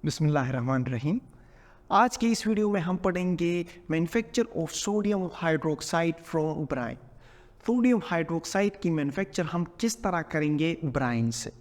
बिस्मिल्लाहिर्रहमानिर्रहीम। आज की इस वीडियो में हम पढ़ेंगे manufacture of sodium hydroxide from brine. Sodium hydroxide की मैन्युफैक्चर हम किस तरह करेंगे ब्राइन से।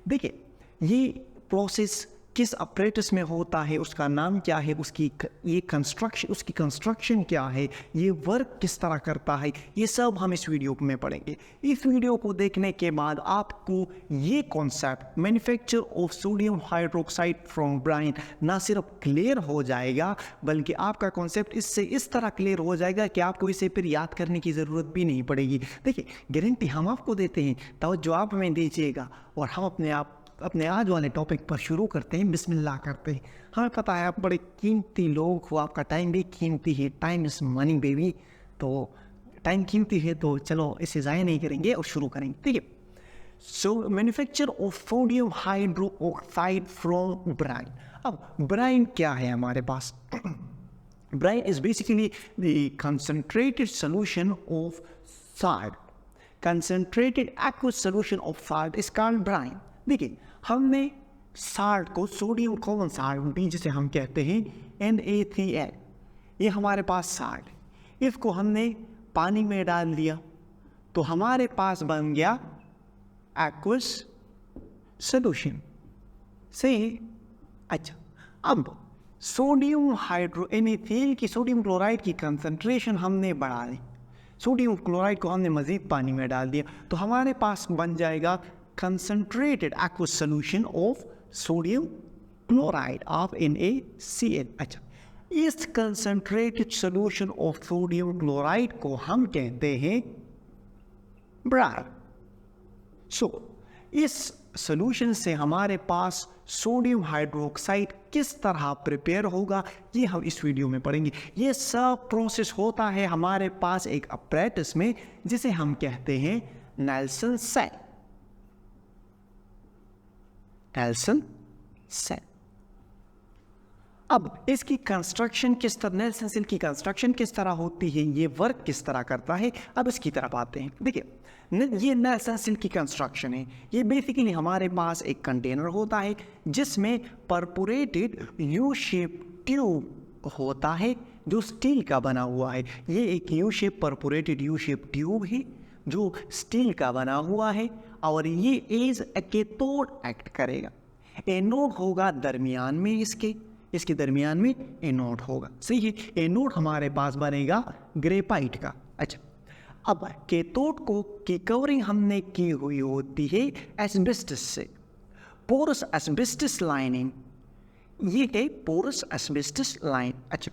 देखिए, ये प्रोसेस किस अपरेटस में होता है, उसका नाम क्या है, उसकी कंस्ट्रक्शन क्या है, ये वर्क किस तरह करता है, ये सब हम इस वीडियो में पढ़ेंगे। इस वीडियो को देखने के बाद आपको ये concept manufacture of sodium hydroxide from brine ना सिर्फ क्लियर हो जाएगा, बल्कि आपका कॉन्सेप्ट इससे इस तरह क्लियर हो जाएगा कि आपको इसे फिर याद करने की ज़रूरत भी नहीं पड़ेगी। देखिए, गारंटी हम आपको देते हैं, तवज्जो आप हमें दीजिएगा और हम अपने आज वाले टॉपिक पर शुरू करते हैं। बिस्मिल्लाह करते हैं। हमें पता है आप बड़े कीमती लोग हो, आपका टाइम भी कीमती है। Time is money baby. तो टाइम कीमती है, तो चलो इसे ज़ाया नहीं करेंगे और शुरू करेंगे। ठीक है। So manufacture of sodium hydroxide from brine. अब ब्राइन क्या है हमारे पास? Brine is basically the concentrated solution of salt. Concentrated aqueous solution of salt is called brine. देखिए, हमने साल्ट को, सोडियम कॉमन साल्ट भी जिसे हम कहते हैं NaCl, ये हमारे पास साल्ट, इसको हमने पानी में डाल दिया तो हमारे पास बन गया एक्वस सोल्यूशन। सही। अच्छा, अब सोडियम NaCl की सोडियम क्लोराइड की कंसंट्रेशन हमने बढ़ा दी, सोडियम क्लोराइड को हमने मज़ीद पानी में डाल दिया तो हमारे पास बन जाएगा concentrated aqueous solution of sodium chloride of NaCl। अच्छा, इस concentrated solution of sodium chloride को हम कहते हैं ब्राइन। सो इस सॉल्यूशन से हमारे पास सोडियम हाइड्रोक्साइड किस तरह प्रिपेयर होगा, ये हम इस वीडियो में पढ़ेंगे। ये सब प्रोसेस होता है हमारे पास एक अपरेटस में जिसे हम कहते हैं नेल्सन सेल। Nelson cell. अब इसकी कंस्ट्रक्शन किस तरह, नेल्सन सेल की कंस्ट्रक्शन किस तरह होती है, ये वर्क किस तरह करता है, अब इसकी तरफ आते हैं। देखिए, ये नेल्सन सेल की कंस्ट्रक्शन है। ये बेसिकली हमारे पास एक कंटेनर होता है जिसमें परपोरेटेड यू शेप ट्यूब होता है जो स्टील का बना हुआ है। ये एक U shape perforated U shape tube है जो स्टील का बना हुआ है और ये एज ए कैथोड एक्ट करेगा। एनोड होगा दरमियान में, इसके दरमियान में एनोड होगा। सही है। एनोड हमारे पास बनेगा ग्रेफाइट का। अच्छा, अब कैथोड की कवरिंग हमने की हुई होती है एस्बेस्टस से, पोरस एस्बेस्टस लाइनिंग। ये है पोरस एस्बेस्टस लाइन। अच्छा,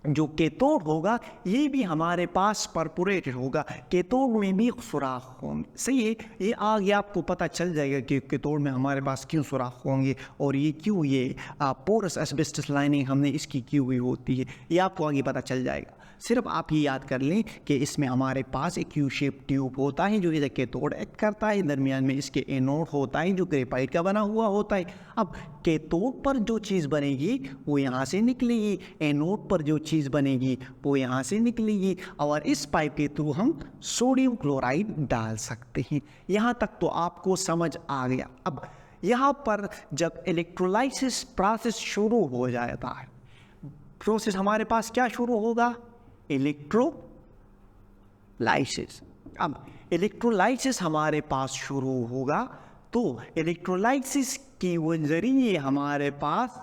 जो कैथोड होगा ये भी हमारे पास परपोरेटेड होगा, कैथोड में भी सुराख होंगे। सही है। ये आगे आपको पता चल जाएगा कि कैथोड में हमारे पास क्यों सुराख होंगे और ये क्यों, ये पोरस एस्बेस्टस लाइनिंग हमने इसकी की हुई होती है, ये आपको आगे पता चल जाएगा। सिर्फ आप ये याद कर लें कि इसमें हमारे पास एक यू शेप ट्यूब होता है जो इसे कैथोड एक्ट करता है, दरमियान में इसके एनोड होता है जो ग्रेफाइट का बना हुआ होता है। अब कैथोड पर जो चीज़ बनेगी वो यहाँ से निकलेगी, एनोड पर जो चीज़ बनेगी वो यहाँ से निकलेगी और इस पाइप के थ्रू हम सोडियम क्लोराइड डाल सकते हैं। यहाँ तक तो आपको समझ आ गया। अब यहाँ पर जब इलेक्ट्रोलाइसिस प्रोसेस शुरू हो जाता है, प्रोसेस हमारे पास क्या शुरू होगा? इलेक्ट्रोलाइसिस। अब इलेक्ट्रोलाइसिस हमारे पास शुरू होगा तो इलेक्ट्रोलाइसिस के जरिए हमारे पास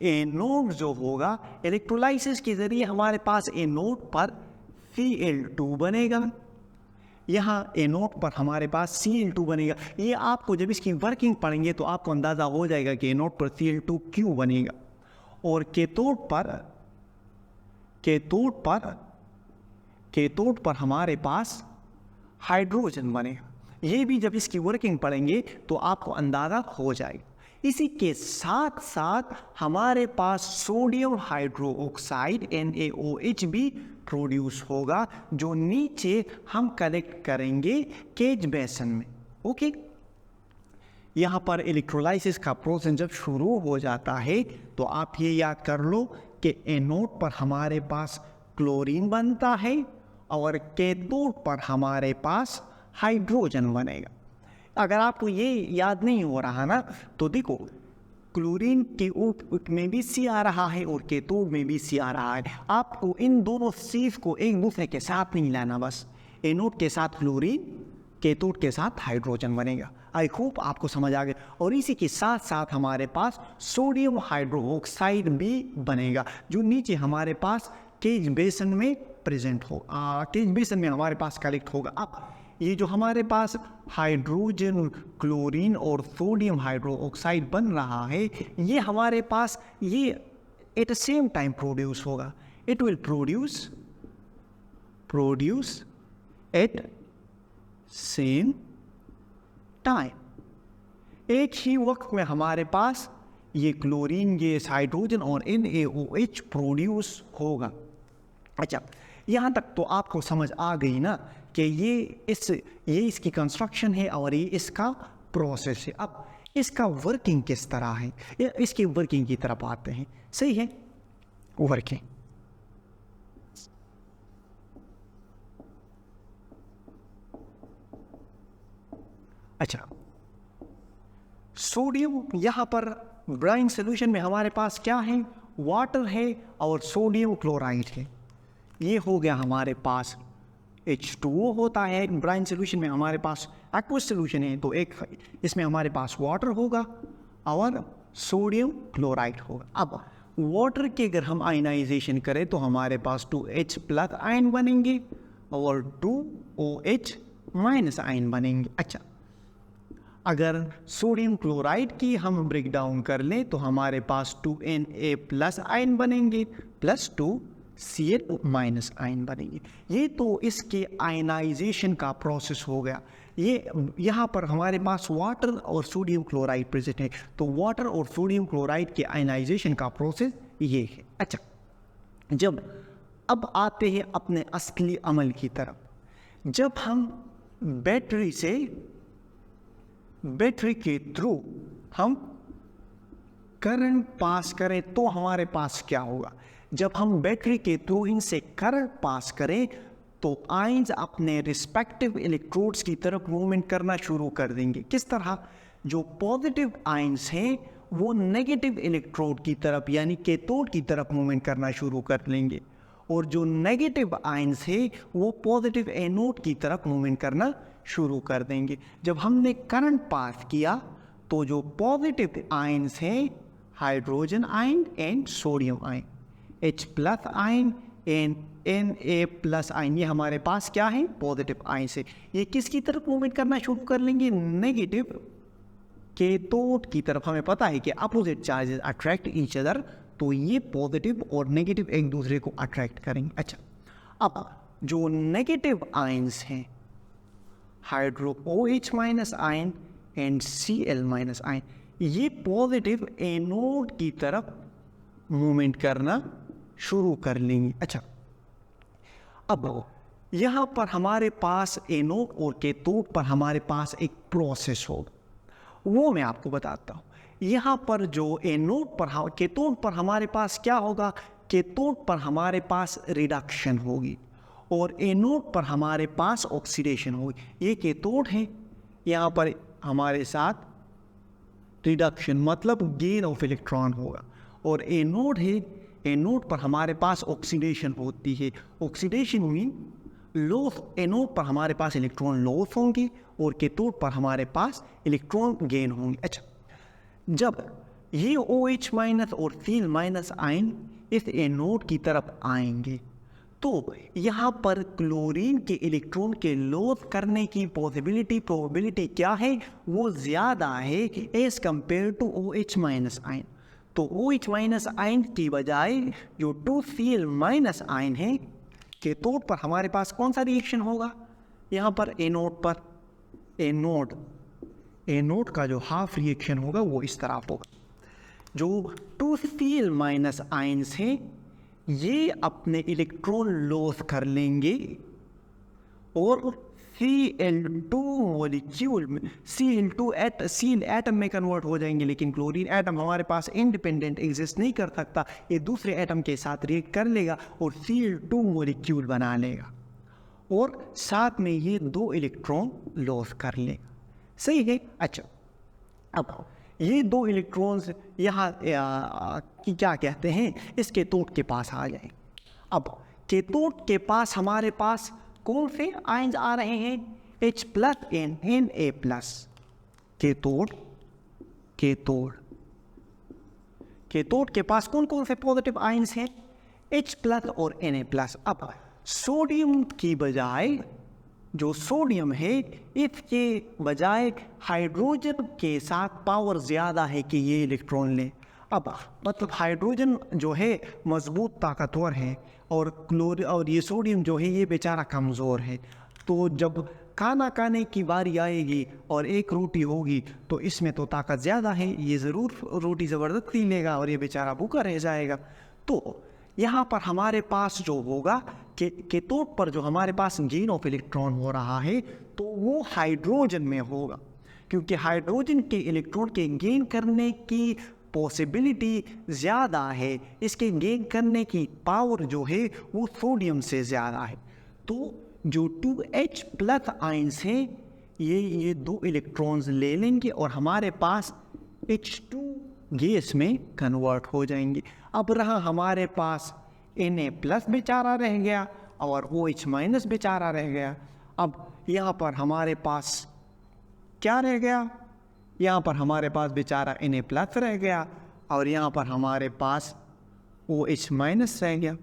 एनोड जो होगा, इलेक्ट्रोलाइसिस के जरिए हमारे पास एनोड पर Cl2 बनेगा। यहाँ एनोड पर हमारे पास Cl2 बनेगा। ये आपको जब इसकी वर्किंग पढ़ेंगे तो आपको अंदाज़ा हो जाएगा कि एनोड पर Cl2 क्यों बनेगा। और कैथोड पर हमारे पास हाइड्रोजन बनेगा। ये भी जब इसकी वर्किंग पढ़ेंगे तो आपको अंदाज़ा हो जाएगा। इसी के साथ साथ हमारे पास सोडियम हाइड्रोक्साइड NaOH भी प्रोड्यूस होगा जो नीचे हम कलेक्ट करेंगे केज बेसन में। ओके, यहाँ पर इलेक्ट्रोलाइसिस का प्रोसेस जब शुरू हो जाता है तो आप ये याद कर लो कि एनोड पर हमारे पास क्लोरीन बनता है और कैथोड पर हमारे पास हाइड्रोजन बनेगा। अगर आपको ये याद नहीं हो रहा ना तो देखो, क्लोरीन के ऊपर में भी सी आ रहा है और कैथोड में भी सी आ रहा है। आपको इन दोनों सीज को एक दूसरे के साथ नहीं लाना, बस एनोड के साथ क्लोरीन, कैथोड के साथ हाइड्रोजन बनेगा। आई होप आपको समझ आ गया। और इसी के साथ साथ हमारे पास सोडियम हाइड्रोक्साइड भी बनेगा, जो नीचे हमारे पास केज बेसन में प्रेजेंट हो, केज बेसन में हमारे पास कलेक्ट होगा। अब ये जो हमारे पास हाइड्रोजन, क्लोरीन और सोडियम हाइड्रोक्साइड बन रहा है, ये हमारे पास ये at the same time produce होगा। It will produce at same time. एक ही वक्त में हमारे पास ये क्लोरीन गैस, हाइड्रोजन और NaOH प्रोड्यूस होगा। अच्छा, यहाँ तक तो आपको समझ आ गई ना कि ये इसकी कंस्ट्रक्शन है और ये इसका प्रोसेस है। अब इसका वर्किंग किस तरह है, इसकी वर्किंग की तरफ आते हैं। सही है, वर्किंग। अच्छा, सोडियम यहाँ पर ब्राइन सोल्यूशन में हमारे पास क्या है, वाटर है और सोडियम क्लोराइड है। ये हो गया हमारे पास H2O होता है ब्राइन सोल्यूशन में, हमारे पास एक्वस सोल्यूशन है तो एक इसमें हमारे पास वाटर होगा और सोडियम क्लोराइड होगा। अब वाटर के अगर हम आयनाइजेशन करें तो हमारे पास 2H प्लस आयन बनेंगे और 2OH माइनस आयन बनेंगे। अच्छा, अगर सोडियम क्लोराइड की हम ब्रेक डाउन कर लें तो हमारे पास 2Na प्लस आयन बनेंगे प्लस 2Cl माइनस आयन बनेंगे। ये तो इसके आयनाइजेशन का प्रोसेस हो गया। ये यहाँ पर हमारे पास वाटर और सोडियम क्लोराइड प्रेजेंट है, तो वाटर और सोडियम क्लोराइड के आयनाइजेशन का प्रोसेस ये है। अच्छा, जब अब आते हैं अपने असली अमल की तरफ। जब हम बैटरी के थ्रू हम करंट पास करें तो हमारे पास क्या होगा। जब हम बैटरी के थ्रू इनसे करंट पास करें तो आयंस अपने रिस्पेक्टिव इलेक्ट्रोड्स की तरफ मूवमेंट करना शुरू कर देंगे। किस तरह, जो पॉजिटिव आयंस हैं वो नेगेटिव इलेक्ट्रोड की तरफ यानी कैथोड की तरफ मूवमेंट करना शुरू कर लेंगे और जो नेगेटिव आयंस है वो पॉजिटिव एनोड की तरफ मूवमेंट करना शुरू कर देंगे। जब हमने करंट पास किया तो जो पॉजिटिव आयंस हैं, hydrogen ion and sodium ion, H plus ion and Na plus ion, ये हमारे पास क्या है, पॉजिटिव आयन से। ये किसकी तरफ मूवमेंट करना शुरू कर लेंगे, नेगेटिव कैथोड की तरफ। हमें पता है कि opposite charges attract each other, तो ये पॉजिटिव और नेगेटिव एक दूसरे को अट्रैक्ट करेंगे। अच्छा, अब जो नेगेटिव आयंस हैं, hydro OH minus ion and Cl minus ion, ये पॉजिटिव एनोड की तरफ मूवमेंट करना शुरू कर लेंगे। अच्छा, अब यहाँ पर हमारे पास एनोड और कैथोड पर हमारे पास एक प्रोसेस होगा, वो मैं आपको बताता हूँ। यहाँ पर जो एनोड पर, कैथोड पर हमारे पास क्या होगा, कैथोड पर हमारे पास रिडक्शन होगी और एनोड पर हमारे पास ऑक्सीडेशन होगी। ये कैथोड है, यहाँ पर हमारे साथ रिडक्शन मतलब गेन ऑफ इलेक्ट्रॉन होगा, और एनोड है, एनोड पर हमारे पास ऑक्सीडेशन होती है। ऑक्सीडेशन मीन लॉस, एनोड पर हमारे पास इलेक्ट्रॉन लॉस होंगे और कैथोड पर हमारे पास इलेक्ट्रॉन गेन होंगे। अच्छा, जब ये OH माइनस और Cl माइनस आयन इस एनोड की तरफ आएंगे तो यहाँ पर क्लोरीन के इलेक्ट्रॉन के लॉस करने की प्रोबेबिलिटी क्या है, वो ज़्यादा है as compare to OH minus ion. तो OH माइनस आयन की बजाय जो 2Cl माइनस आयन है, कैथोड पर हमारे पास कौन सा रिएक्शन होगा, यहाँ पर एनोड पर, एनोड का जो हाफ रिएक्शन होगा वो इस तरह होगा। जो 2Cl माइनस आयंस हैं ये अपने इलेक्ट्रॉन लॉस कर लेंगे और Cl2 मॉलिक्यूल में Cl एटम में कन्वर्ट हो जाएंगे, लेकिन क्लोरीन एटम हमारे पास इंडिपेंडेंट एग्जिस्ट नहीं कर सकता, ये दूसरे एटम के साथ रिएक्ट कर लेगा और Cl2 मॉलिक्यूल बना लेगा और साथ में ये 2 इलेक्ट्रॉन लॉस कर लेगा। सही है। अच्छा, अब ये दो इलेक्ट्रॉन्स यहाँ की क्या कहते हैं, इस कैथोड के पास आ जाएंगे। अब कैथोड के पास हमारे पास कौन से आयंस आ रहे हैं, H plus and Na plus. Cathode के पास कौन कौन से पॉजिटिव आयंस हैं, H प्लस और Na प्लस। अब सोडियम की बजाय, जो सोडियम है इसके बजाय हाइड्रोजन के साथ पावर ज़्यादा है कि ये इलेक्ट्रॉन ले। अब मतलब हाइड्रोजन जो है मजबूत ताकतवर है और ये सोडियम जो है ये बेचारा कमज़ोर है। तो जब खाना खाने की बारी आएगी और एक रोटी होगी तो इसमें तो ताकत ज़्यादा है, ये ज़रूर रोटी ज़बरदस्ती लेगा और ये बेचारा भूखा रह जाएगा। तो यहाँ पर हमारे पास जो होगा कि कैथोड पर जो हमारे पास गेन ऑफ इलेक्ट्रॉन हो रहा है तो वो हाइड्रोजन में होगा, क्योंकि हाइड्रोजन के इलेक्ट्रॉन के गेन करने की पॉसिबिलिटी ज़्यादा है, इसके गेन करने की पावर जो है वो सोडियम से ज़्यादा है। तो जो 2H प्लस आयंस हैं ये दो इलेक्ट्रॉन्स ले लेंगे और हमारे पास H2 गैस में कन्वर्ट हो जाएंगे। अब रहा हमारे पास Na प्लस बेचारा रह गया और OH माइनस बेचारा रह गया। अब यहाँ पर हमारे पास क्या रह गया, यहाँ पर हमारे पास बेचारा Na प्लस रह गया और यहाँ पर हमारे पास OH माइनस रह गया।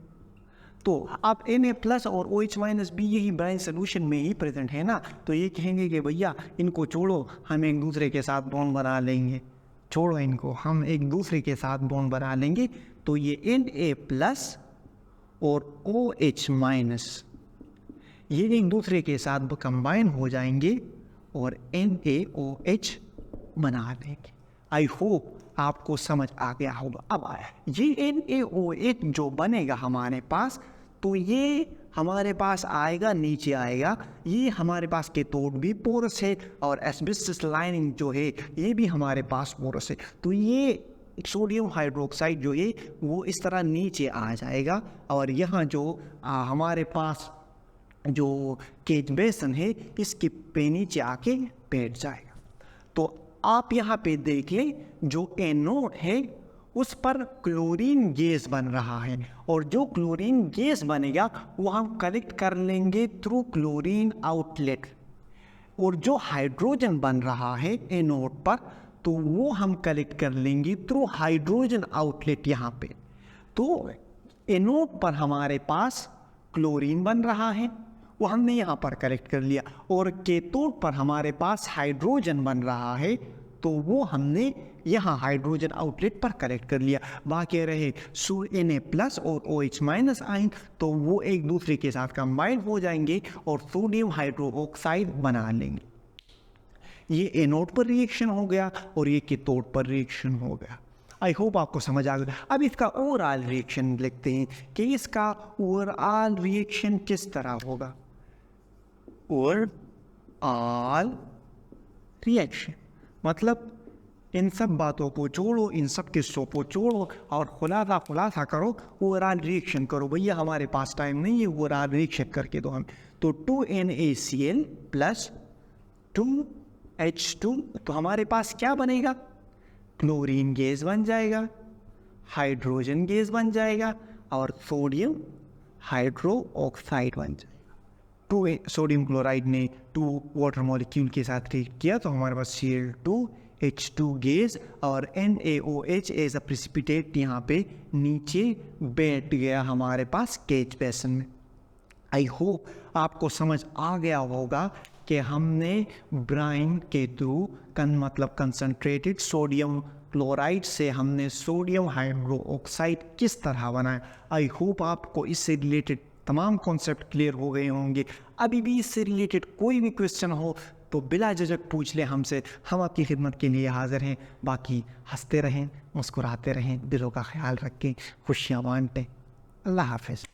तो अब Na प्लस और OH माइनस भी यही ब्राइन सोल्यूशन में ही प्रेजेंट है ना, तो ये कहेंगे कि भैया इनको छोड़ो, हम एक दूसरे के साथ बॉन्ड बना लेंगे, छोड़ो इनको, हम एक दूसरे के साथ बॉन्ड बना लेंगे। तो ये Na प्लस और OH माइनस ये एक दूसरे के साथ कंबाइन हो जाएंगे और NaOH बना देंगे। आई होप आपको समझ आ गया होगा। अब ये NaOH जो बनेगा हमारे पास, तो ये हमारे पास आएगा, नीचे आएगा। ये हमारे पास कैथोड भी पोरस है और एस्बेस्टस लाइनिंग जो है ये भी हमारे पास पोरस है। तो ये सोडियम हाइड्रोक्साइड जो है वो इस तरह नीचे आ जाएगा और यहाँ जो हमारे पास जो केज बेसन है इसके पे नीचे आके बैठ जाएगा। तो आप यहाँ पे देख लें, जो एनोड है उस पर क्लोरीन गैस बन रहा है और जो क्लोरीन गैस बनेगा वो हम कलेक्ट कर लेंगे थ्रू क्लोरीन आउटलेट, और जो हाइड्रोजन बन रहा है एनोड पर तो वो हम कलेक्ट कर लेंगे थ्रू हाइड्रोजन आउटलेट यहाँ पे। तो एनोड पर हमारे पास क्लोरीन बन रहा है, वो हमने यहाँ पर कलेक्ट कर लिया, और कैथोड पर हमारे पास हाइड्रोजन बन रहा है तो वो हमने यहाँ हाइड्रोजन आउटलेट पर कलेक्ट कर लिया। बाकी रहे Na प्लस और OH माइनस आयन, तो वो एक दूसरे के साथ कंबाइन हो जाएंगे और सोडियम हाइड्रोक्साइड बना लेंगे। ये एनोड पर रिएक्शन हो गया और ये कैथोड पर रिएक्शन हो गया। आई होप आपको समझ आ गया। अब इसका ओवरऑल रिएक्शन लिखते हैं कि इसका ओवरऑल रिएक्शन किस तरह होगा। ओवरऑल रिएक्शन मतलब इन सब बातों को छोड़ो, इन सब किस्सों को छोड़ो और खुलासा करो, ओवरऑल रिएक्शन करो। भैया हमारे पास टाइम नहीं है, ओवरऑल रिएक्शन करके दो हम। तो 2NaCl प्लस 2H2, तो हमारे पास क्या बनेगा, क्लोरीन गैस बन जाएगा, हाइड्रोजन गैस बन जाएगा और सोडियम हाइड्रोक्साइड बन जाएगा। सोडियम क्लोराइड ने 2 वाटर मॉलिक्यूल के साथ रिएक्ट किया तो हमारे पास Cl2H2 गैस और NaOH एज अ प्रेसिपिटेट यहाँ पे नीचे बैठ गया हमारे पास केज बेसन में। आई होप आपको समझ आ गया होगा कि हमने ब्राइन के थ्रू मतलब कंसनट्रेटेड सोडियम क्लोराइड से हमने सोडियम हाइड्रोक्साइड किस तरह बनाया। आई होप आपको इससे रिलेटेड तमाम कॉन्सेप्ट क्लियर हो गए होंगे। अभी भी इससे रिलेटेड कोई भी क्वेश्चन हो तो बिला झिझक पूछ ले हमसे, हम आपकी खिदमत के लिए हाजिर हैं। बाकी हंसते रहें, मुस्कुराते रहें, दिलों का ख्याल रखें, खुशियाँ बांटें। अल्लाह हाफ़िज़।